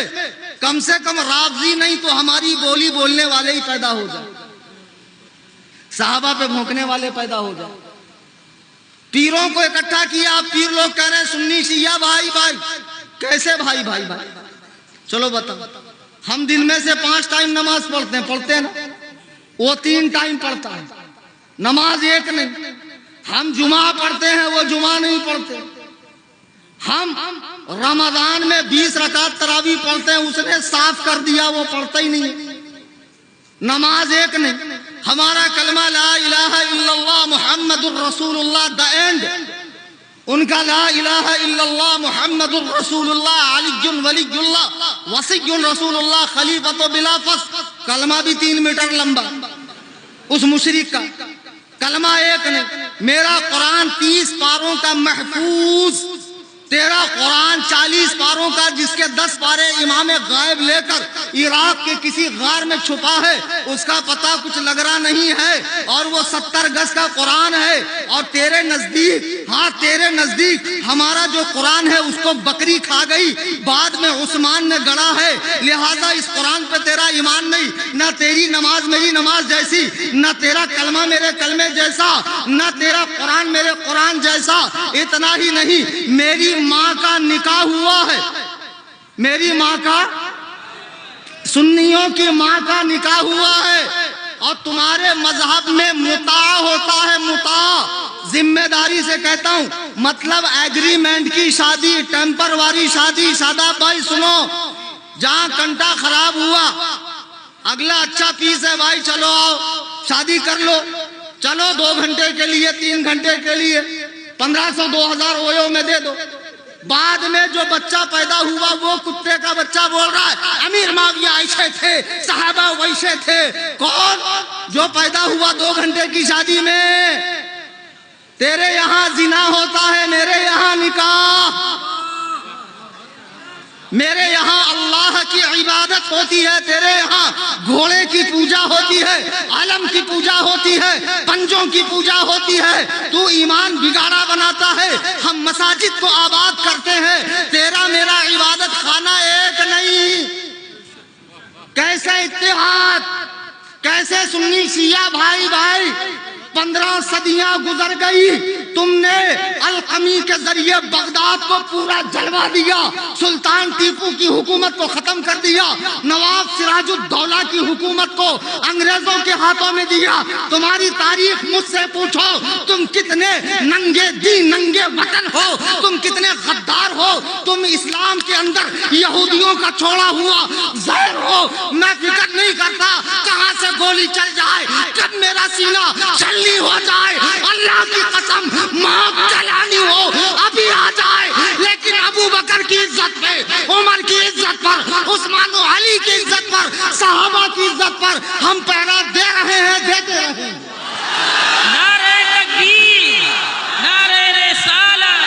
کم سے کم رافضی نہیں تو ہماری بولی بولنے والے ہی پیدا ہو جائے, صحابہ پہ بھونکنے والے پیدا ہو جائے. پیروں کو اکٹھا کیا, پیر لوگ کہہ رہے ہیں سنی شیعہ بھائی بھائی. کیسے بھائی بھائی بھائی؟ چلو بتاؤ. ہم دن میں سے 5 ٹائم نماز پڑھتے ہیں نا, وہ 3 ٹائم پڑھتا ہے, نماز ایک نہیں. ہم جمعہ پڑھتے ہیں, وہ جمعہ نہیں پڑھتے. ہم رمضان میں 20 رکعت تراویح پڑھتے ہیں, اس نے صاف کر دیا وہ پڑھتا ہی نہیں ہے. نماز ایک نہیں. ہمارا کلمہ لا الہ الا اللہ محمد الرسول اللہ دا اینڈ, ان کا لا الہ الا اللہ محمد الرسول اللہ علی ولی اللہ وصی رسول اللہ خلیفۃ بلا فصل. کلمہ بھی 3 میٹر لمبا اس مشرک کا. کلمہ ایک نہیں. میرا قرآن 30 پاروں کا محفوظ, تیرا قرآن 40 پاروں کا جس کے 10 پارے امام غائب لے کر عراق کے کسی غار میں چھپا ہے, اس کا پتہ کچھ لگ رہا نہیں ہے, اور وہ 70 گز کا قرآن ہے. اور تیرے نزدیک, ہاں تیرے نزدیک ہمارا جو قرآن ہے اس کو بکری کھا گئی, بعد میں عثمان نے گڑا ہے, لہذا اس قرآن پہ تیرا ایمان نہیں. نہ تیری نماز میری نماز جیسی, نہ تیرا کلمہ میرے کلمے جیسا, نہ تیرا قرآن میرے قرآن جیسا. اتنا ہی نہیں, میری ماں کا نکاح ہوا ہے, میری ماں کا, سنیوں کی ماں کا نکاح ہوا ہے, اور تمہارے مذہب میں متاع ہوتا ہے. متاع ذمہ داری سے کہتا ہوں, مطلب ایگریمنٹ کی شادی, ٹیمپر واری شادی. شاداب بھائی سنو, جہاں کنٹا خراب ہوا اگلا اچھا پیس ہے بھائی، چلو آؤ شادی کر لو، چلو 2 گھنٹے کے لیے 3 گھنٹے کے لیے 1500 2000 اویو میں دے دو۔ بعد میں جو بچہ پیدا ہوا وہ کتے کا بچہ بول رہا ہے امیر معاویہ ایسے تھے، صحابہ ویسے تھے۔ کون؟ جو پیدا ہوا 2 گھنٹے کی شادی میں۔ تیرے یہاں زنا ہوتا ہے، میرے یہاں نکاح، میرے یہاں اللہ کی عبادت ہوتی ہے، تیرے یہاں گھوڑے کی پوجا ہوتی ہے، علم کی پوجا ہوتی ہے، پنجوں کی پوجا ہوتی ہے۔ تو ایمان بگاڑا بناتا ہے، ہم مساجد کو آباد کرتے ہیں، تیرا میرا عبادت خانہ ایک نہیں۔ کیسے اتحاد، کیسے سنی شیعہ بھائی بھائی؟ 15 صدیاں گزر گئی، تم نے القمی کے ذریعے بغداد کو پورا جلوا دیا، سلطان ٹیپو کی حکومت کو ختم کر دیا، نواب سراج الدولہ کی حکومت کو انگریزوں کے ہاتھوں میں دیا۔ تمہاری تاریخ مجھ سے پوچھو، تم کتنے ننگے دین ننگے وطن ہو، تم کتنے غدار ہو، تم اسلام کے اندر یہودیوں کا چھوڑا ہوا زہر ہو۔ میں فکر نہیں کرتا کہاں سے گولی چل جائے، کب میرا سینہ چلنی ہو جائے، اللہ کی قسم موت چلانی ہو ابھی آ جائے، لیکن ابو بکر کی عزت پہ، عمر کی عزت پر، عثمان و علی کی عزت پر، صحابہ کی عزت پر ہم پہرا دے رہے ہیں، دیتے رہے ہیں۔ نعرہ تکبیر، نعرہ رسالت،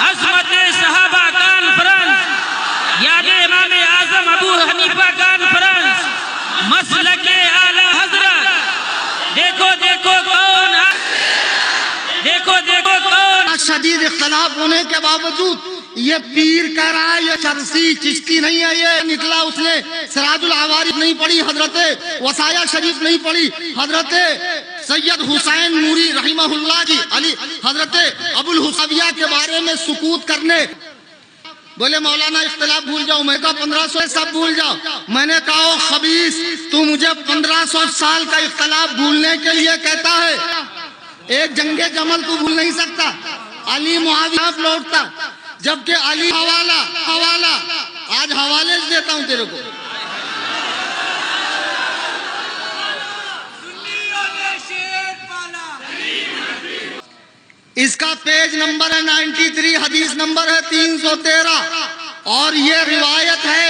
عظمت صحابہ کانفرنس، یاد امام اعظم ابو حنیفہ کانفرنس، مسلک اعلی حضرت۔ دیکھو دیکھو کون، دیکھو دیکھو کون۔ شدید اختلاف ہونے کے باوجود یہ پیر کہہ رہا ہے، یہ چرسی چشتی نہیں ہے، یہ نکلا اس نے سراج العوارض نہیں پڑھی، حضرت وصایا شریف نہیں پڑھی، حضرت سید حسین نوری رحمہ اللہ جی علی حضرت ابو الحساویہ کے بارے میں سکوت کرنے بولے مولانا اختلاف بھول جاؤ، میں کہا 1500 سب بھول جاؤ۔ میں نے کہا خبیث، تو مجھے 1500 سال کا اختلاف بھولنے کے لیے کہتا ہے، ایک جنگ جمل تو بھول نہیں سکتا، علی معاویہ لوٹتا، جبکہ علی حوالہ آج حوالے دیتا ہوں تیرے کو۔ اس کا پیج نمبر ہے 93، حدیث نمبر ہے 313، اور یہ روایت ہے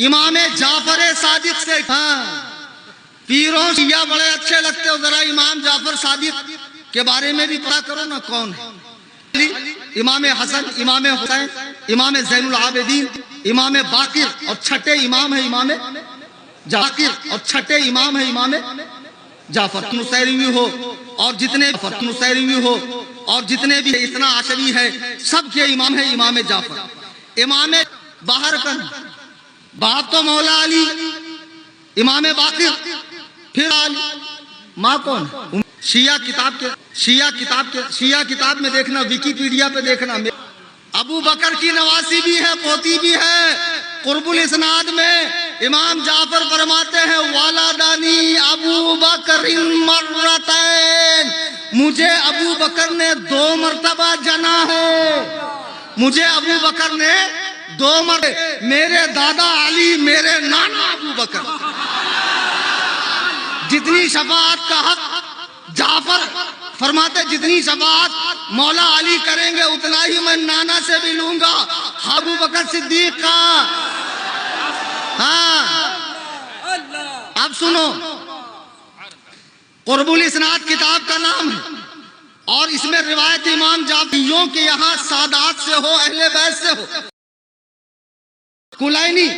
امام جعفر صادق سے۔ پیروں شیعہ بڑے اچھے لگتے ہو، ذرا امام جعفر صادق کے بارے میں بھی پتا کرو نا کون ہے۔ امام حسن، امام حسین، امام زین العابدین، امام باقر، اور چھٹے امام ہے امام جعفر، اور چھٹے امام ہے امام جعفر نصیروی ہو اور جتنے بھی اتنا عشری ہے، سب کے امام ہے امام جعفر۔ امام باہر کن باپ تو مولا علی، امام باقر، پھر علی، ماں کون؟ شیعہ کتاب میں دیکھنا، ویکیپیڈیا پہ دیکھنا، ابو بکر کی نواسی بھی ہے، پوتی بھی ہے۔ قرب الاسناد میں امام جعفر فرماتے ہیں والدانی ابو بکر مرتين، مجھے ابو بکر نے 2 مرتبہ جنا ہے، مجھے ابو بکر نے 2 مرتبہ، میرے دادا علی، میرے نانا ابو بکر۔ جتنی شفاعت کا حق جعفر فرماتے، جتنی شفاعت مولا علی کریں گے اتنا ہی میں نانا سے بھی لوں گا، ابو بکر صدیق کا۔ ہاں اب سنو، قرب الاسناد کتاب کا نام ہے، اور اس میں روایت امام جعفریوں کے یہاں سادات سے ہو، اہل بیت سے ہو۔ کلینی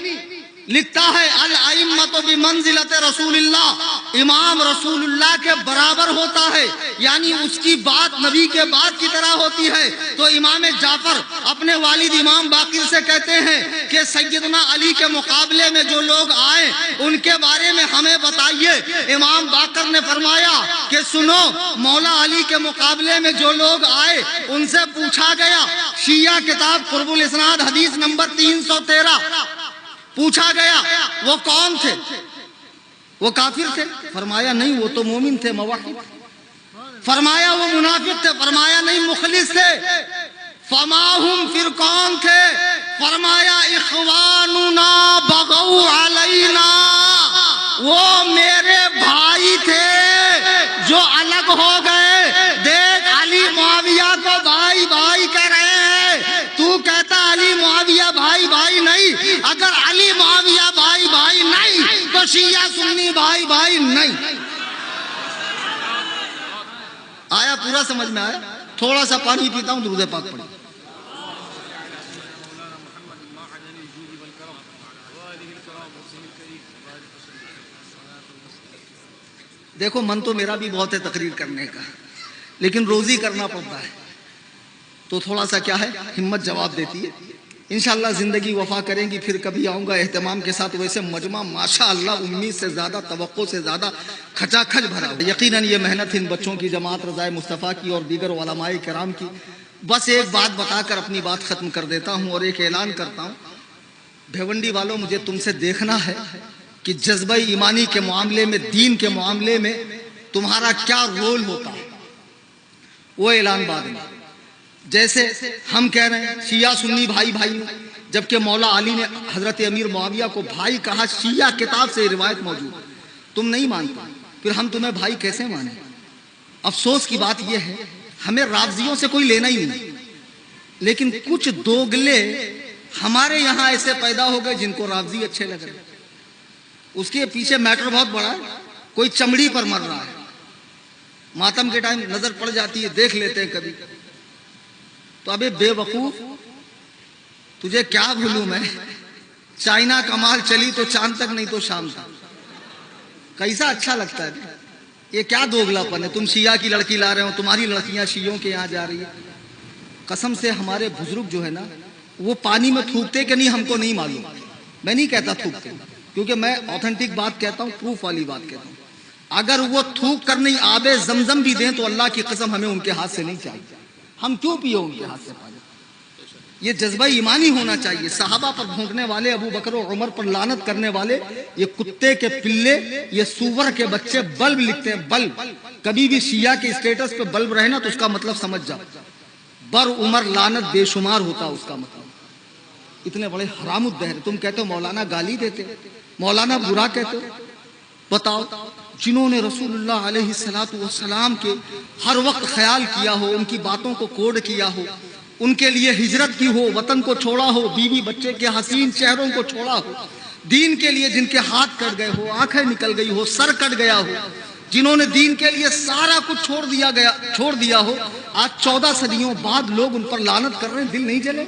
لکھتا ہے الائمۃ بمنزلۃ رسول اللہ، امام رسول اللہ کے برابر ہوتا ہے، یعنی اس کی بات نبی کے بات کی طرح ہوتی ہے۔ تو امام جعفر اپنے والد امام باقر سے کہتے ہیں کہ سیدنا علی کے مقابلے میں جو لوگ آئے ان کے بارے میں ہمیں بتائیے۔ امام باقر نے فرمایا کہ سنو، مولا علی کے مقابلے میں جو لوگ آئے ان سے پوچھا گیا، شیعہ کتاب قرب الاسناد حدیث نمبر 313، پوچھا گیا وہ کون تھے؟ وہ کافر تھے؟ فرمایا نہیں، وہ تو مومن تھے، موحد۔ فرمایا وہ منافق تھے؟ فرمایا نہیں، مخلص تھے۔ فما ہم، پھر کون تھے؟ فرمایا اخواننا بغوا علینا، وہ میرے بھائی تھے جو الگ ہو گئے. دیکھ علی معاویہ کو بھائی بھائی کہہ رہے ہیں, تو کہتا علی معاویہ بھائی بھائی نہیں. اگر علی معاویہ بھائی بھائی نہیں تو شیعہ سنی بھائی بھائی نہیں. آیا پورا سمجھ میں آیا؟ تھوڑا سا پانی پیتا ہوں, درود پاک پڑھی. دیکھو من تو میرا بھی بہت ہے تقریر کرنے کا, لیکن روزی کرنا پڑتا ہے, تو تھوڑا سا کیا ہے ہمت جواب دیتی ہے. انشاءاللہ زندگی وفا کریں گی, پھر کبھی آؤں گا اہتمام کے ساتھ. ویسے مجمع ماشاءاللہ امید سے زیادہ, توقع سے زیادہ کھچا کھچ بھرا. یقیناً یہ محنت ان بچوں کی, جماعت رضائے مصطفیٰ کی اور دیگر علماء کرام کی. بس ایک بات بتا کر اپنی بات ختم کر دیتا ہوں اور ایک اعلان کرتا ہوں. بھیونڈی والوں, مجھے تم سے دیکھنا ہے کہ جذبہ ایمانی کے معاملے میں, دین کے معاملے میں تمہارا کیا رول ہوتا ہے. وہ اعلان بعد میں. جیسے ہم کہہ رہے ہیں شیعہ سنی بھائی بھائی, جبکہ مولا علی نے حضرت امیر معاویہ کو بھائی کہا. شیعہ کتاب سے روایت موجود, تم نہیں مانتے, پھر ہم تمہیں بھائی کیسے مانیں؟ افسوس کی بات یہ ہے ہمیں رافضیوں سے کوئی لینا ہی نہیں, لیکن کچھ دوگلے ہمارے یہاں ایسے پیدا ہو گئے جن کو رافضی اچھے لگ رہے. اس کے پیچھے میٹر بہت بڑا ہے. کوئی چمڑی پر مر رہا ہے, ماتم کے ٹائم نظر پڑ جاتی ہے, دیکھ لیتے ہیں کبھی. تو ابے بے وقوف, تجھے کیا بھولوں میں, چائنا کمال چلی تو چاند تک نہیں تو شام تک. کیسا اچھا لگتا ہے. یہ کیا دوگلا پن ہے. تم شیعہ کی لڑکی لا رہے ہو, تمہاری لڑکیاں شیعوں کے یہاں جا رہی ہے. قسم سے ہمارے بزرگ جو ہے نا, وہ پانی میں تھوکتے کہ نہیں ہم کو نہیں معلوم. میں نہیں کہتا تھوکتے, کیونکہ میں اوتھینٹک بات کہتا ہوں, پروف والی بات کہتا ہوں. اگر وہ تھوک کر نہیں آب زمزم بھی دیں تو اللہ کی قسم ہمیں ان کے ہاتھ سے نہیں چاہیے. ہم کیوں پیو ان کے ہاتھ سے پانی؟ یہ جذبہ ایمانی ہونا چاہیے. صحابہ پر بھونکنے والے, ابو بکر و عمر پر لعنت کرنے والے, یہ کتے کے پلے, یہ سور کے بچے بلب لکھتے ہیں, بلب. کبھی بھی شیعہ کے اسٹیٹس پہ بلب رہے نا تو اس کا مطلب سمجھ جاؤ, بر عمر لعنت بے شمار ہوتا اس کا مطلب. اتنے بڑے حرام الدہر. تم کہتے ہو مولانا گالی دیتے, مولانا برا کہتے ہو. بتاؤ, جنہوں نے رسول اللہ علیہ السلام کے ہر وقت خیال کیا ہو, ان کی باتوں کو کوڈ کیا ہو, ان کے لیے ہجرت کی ہو, وطن کو چھوڑا ہو, بیوی بچے کے حسین چہروں کو چھوڑا ہو, دین کے لیے جن کے ہاتھ کٹ گئے ہو, آنکھیں نکل گئی ہو, سر کٹ گیا ہو, جنہوں نے دین کے لیے سارا کچھ چھوڑ دیا ہو, آج 14 صدیوں بعد لوگ ان پر لعنت کر رہے ہیں. دل نہیں جلے؟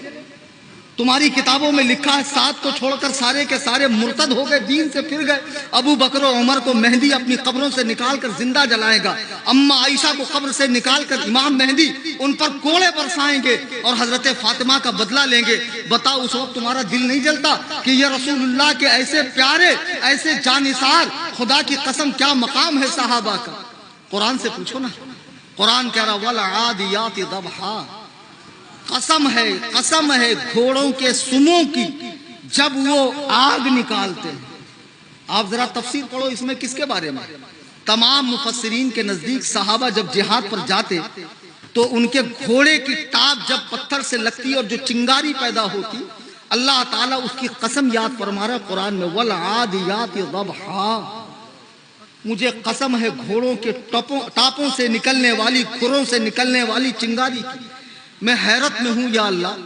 تمہاری کتابوں میں لکھا ہے 7 کو چھوڑ کر سارے کے سارے مرتد ہو گئے, دین سے پھر گئے. ابو بکر و عمر کو مہدی اپنی قبروں سے نکال کر زندہ جلائے گا. اما عائشہ کو قبر سے نکال کر امام مہدی ان پر کوڑے برسائیں گے اور حضرت فاطمہ کا بدلہ لیں گے. بتاؤ اس وقت تمہارا دل نہیں جلتا کہ یہ رسول اللہ کے ایسے پیارے, ایسے جانثار, خدا کی قسم کیا مقام ہے صحابہ کا. قرآن سے پوچھو نا, قرآن کہہ رہا والعادیات ضبحا, قسم ہے گھوڑوں کے سموں کی جب وہ آگ نکالتے ہیں. آپ ذرا تفسیر پڑھو اس میں کس کے بارے میں. تمام مفسرین کے نزدیک صحابہ جب جہاد پر جاتے تو ان کے گھوڑے کی ٹاپ جب پتھر سے لگتی اور جو چنگاری پیدا ہوتی, اللہ تعالیٰ اس کی قسم یاد فرما رہا قرآن میں, والعادیات ضبحا. مجھے قسم ہے گھوڑوں کے ٹاپوں سے نکلنے والی, کھروں سے نکلنے والی چنگاری کی. میں حیرت میں ہوں, یا اللہ,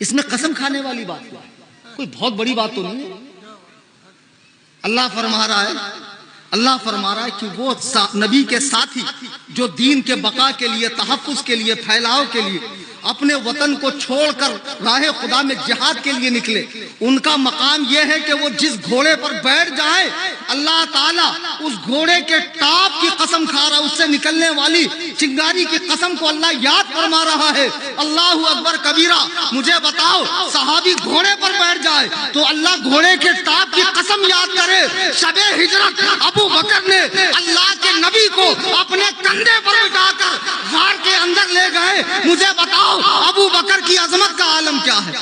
اس میں قسم کھانے والی بات ہے, کوئی بہت بڑی بات تو نہیں ہے. اللہ فرما رہا ہے کہ وہ نبی کے ساتھی جو دین کے بقا کے لیے, تحفظ کے لیے, پھیلاؤ کے لیے اپنے وطن کو چھوڑ کر راہ خدا میں جہاد کے لیے نکلے, ان کا مقام یہ ہے کہ وہ جس گھوڑے پر بیٹھ جائے اللہ تعالیٰ اس گھوڑے کے ٹاپ کی قسم کھا رہا, اس سے نکلنے والی چنگاری کی قسم کو اللہ یاد فرما رہا ہے. اللہ اکبر کبیرہ. مجھے بتاؤ, صحابی گھوڑے پر بیٹھ جائے تو اللہ گھوڑے کے ٹاپ کی قسم یاد کرے. شب ہجرت ابو بکر نے اللہ کے نبی کو اپنے کندھے پر بٹھا کر غار کے اندر لے گئے. مجھے بتاؤ ابو بکر کی عظمت کا عالم کیا ہے.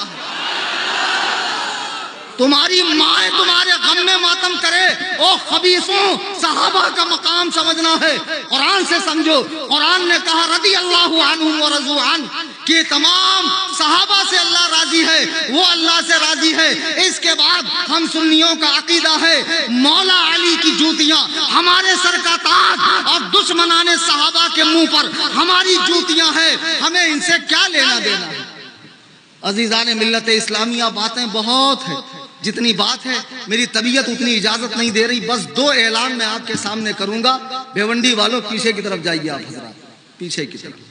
تمہاری ماں تمہارے غم میں ماتم کرے, او خبیثوں, صحابہ کا مقام سمجھنا ہے. قرآن سے سمجھو. قرآن نے کہا رضی اللہ عنہم ورضوا عنہ کہ تمام صحابہ سے اللہ راضی ہے. وہ اللہ سے راضی ہے۔ اس کے بعد ہم سنیوں کا عقیدہ ہے مولا علی کی جوتیاں ہمارے سر کا تاج اور دشمنان صحابہ کے منہ پر ہماری جوتیاں ہیں، ہمیں ان سے کیا لینا دینا ہے؟ عزیزان ملت اسلامیہ، باتیں بہت ہیں، جتنی بات ہے میری طبیعت اتنی اجازت نہیں دے رہی، بس 2 اعلان میں آپ کے سامنے کروں گا۔ بھیونڈی والوں پیچھے کی طرف جائیے، آپ حضرات پیچھے کی طرف۔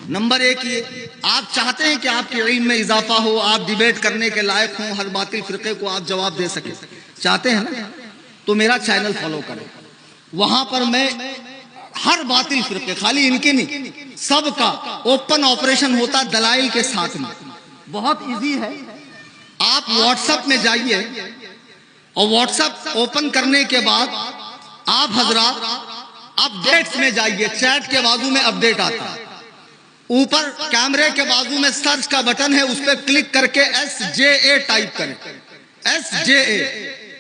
نمبر 1 یہ، آپ چاہتے ہیں کہ آپ کے علم میں اضافہ ہو، آپ ڈیبیٹ کرنے کے لائق ہوں، ہر باطل فرقے کو آپ جواب دے سکیں، چاہتے ہیں نا؟ تو میرا چینل فالو کریں، وہاں پر میں ہر باطل فرقے، خالی ان کے نہیں، سب کا اوپن آپریشن ہوتا دلائل کے ساتھ میں۔ بہت ایزی ہے، آپ واٹس ایپ میں جائیے اور واٹس ایپ اوپن کرنے کے بعد آپ حضرات اپڈیٹس میں جائیے، چیٹ کے بازو میں اپڈیٹ آتا ہے، اوپر کیمرے کے بازو میں سرچ کا بٹن ہے، اس پہ کلک کر کے SJA ٹائپ کریں، SJA،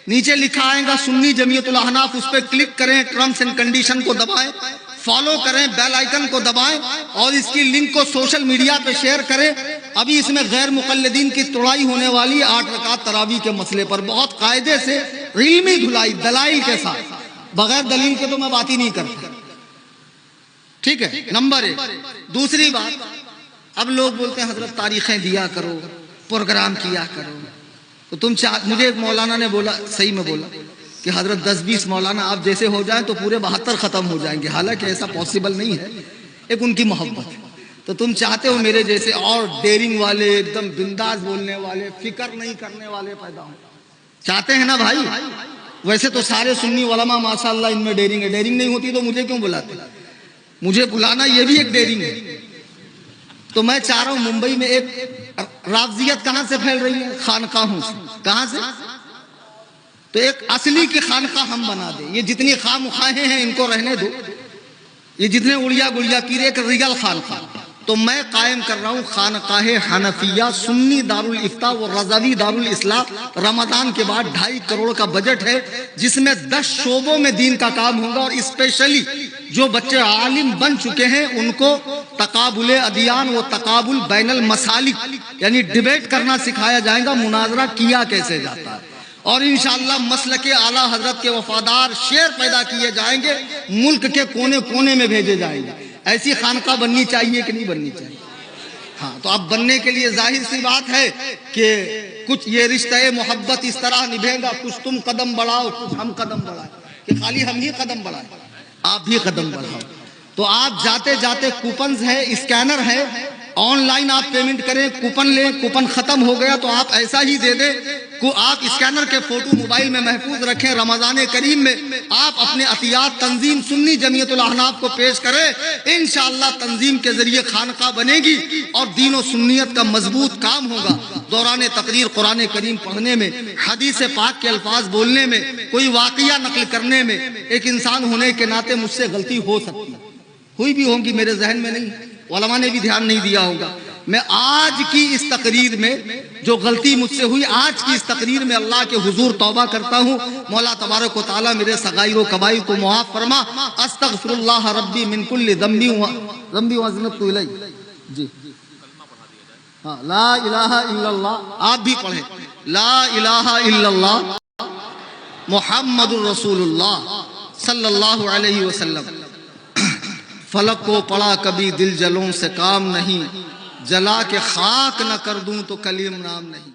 نیچے لکھا آئے گا سنی جمعیت الاحناف، اس پہ کلک کریں، ٹرمز اینڈ کنڈیشن کو دبائیں، فالو کریں، بیل آئیکن کو دبائیں اور اس کی لنک کو سوشل میڈیا پہ شیئر کریں۔ ابھی اس میں غیر مقلدین کی توڑائی ہونے والی 8 رکعت تراویح کے مسئلے پر بہت قاعدے سے علمی دھلائی دلائل کے ساتھ، بغیر دلیل کے تو میں بات ہی نہیں کرتا، ٹھیک ہے؟ نمبر 1۔ دوسری بات، اب لوگ بولتے ہیں حضرت تاریخیں دیا کرو، پروگرام کیا کرو، تو تم مجھے ایک مولانا نے بولا، صحیح میں بولا کہ حضرت 10-20 مولانا آپ جیسے ہو جائیں تو پورے 72 ختم ہو جائیں گے، حالانکہ ایسا پاسبل نہیں ہے، ایک ان کی محبت ہے۔ تو تم چاہتے ہو میرے جیسے اور ڈیرنگ والے، ایک دم بنداز بولنے والے، فکر نہیں کرنے والے پیدا ہوں، چاہتے ہیں نا بھائی؟ ویسے تو سارے سنی علماء ماشاءاللہ ان میں ڈیرنگ ہے، ڈیرنگ نہیں ہوتی تو مجھے کیوں بلاتے؟ مجھے بلانا یہ بھی ایک ڈیرنگ ہے۔ تو میں چاہ رہا ہوں ممبئی میں ایک رافضیت کہاں سے پھیل رہی ہے؟ خانقاہوں سے۔ کہاں سے؟ تو ایک اصلی کی خانقاہ ہم بنا دیں، یہ جتنی خواہ مخواہیں ہیں ان کو رہنے دو، یہ جتنے اڑیا گڑیا پیر، ایک ریگل خانقاہ۔ تو میں قائم کر رہا ہوں خانقاہ حنفیہ سنی دارالفتاء و رضوی دارالاسلام۔ رمضان کے بعد 2.5 کروڑ کا بجٹ ہے، جس میں 10 شعبوں میں دین کا کام ہوگا، اور اسپیشلی جو بچے عالم بن چکے ہیں ان کو تقابل ادیان و تقابل بین المسالک، یعنی ڈیبیٹ کرنا سکھایا جائے گا، مناظرہ کیا کیسے جاتا ہے، اور انشاءاللہ مسلک اعلیٰ حضرت کے وفادار شعر پیدا کیے جائیں گے، ملک کے کونے کونے میں بھیجے جائیں گے۔ ایسی خانقاہ بننی چاہیے کہ نہیں بننی چاہیے؟ ہاں، تو اب بننے کے لیے ظاہر سی بات ہے کہ کچھ یہ رشتہ محبت اس طرح نبھے گا، کچھ تم قدم بڑھاؤ، کچھ ہم قدم بڑھائیں، کہ خالی ہم ہی قدم بڑھائیں، آپ بھی قدم بڑھاؤ۔ تو آپ جاتے جاتے کوپنز ہے، اسکینر ہے، آن لائن آپ پیمنٹ کریں، کوپن لیں، کوپن ختم ہو گیا تو آپ ایسا ہی دے دیں، آپ اسکینر کے فوٹو موبائل میں محفوظ رکھیں، رمضان کریم میں آپ اپنے عطیات تنظیم سنی جمعیت الاحناف کو پیش کریں، انشاءاللہ تنظیم کے ذریعے خانقاہ بنے گی اور دین و سنیت کا مضبوط کام ہوگا۔ دوران تقریر قرآن کریم پڑھنے میں، حدیث پاک کے الفاظ بولنے میں، کوئی واقعہ نقل کرنے میں، ایک انسان ہونے کے ناطے مجھ سے غلطی ہو سکتی ہے، ہوئی بھی ہوگی، میرے ذہن میں نہیں، علماء نے بھی دھیان نہیں دیا ہوگا۔ میں آج کی اس تقریر میں جو غلطی مجھ سے ہوئی، آج کی اس تقریر میں اللہ کے حضور توبہ کرتا ہوں، مولا تبارک و تعالیٰ میرے صغائر و کبائر کو معاف فرما۔ استغفر اللہ ربی من کل ذنب وازنبت الیہ۔ جی ہاں، لا الہ الا اللہ، آپ بھی پڑھیں، لا الہ الا اللہ محمد الرسول اللہ صلی اللہ علیہ وسلم۔ فلک کو پڑا کبھی دل جلوں سے کام نہیں، جلا کے خاک نہ کر دوں تو کلیم نام نہیں۔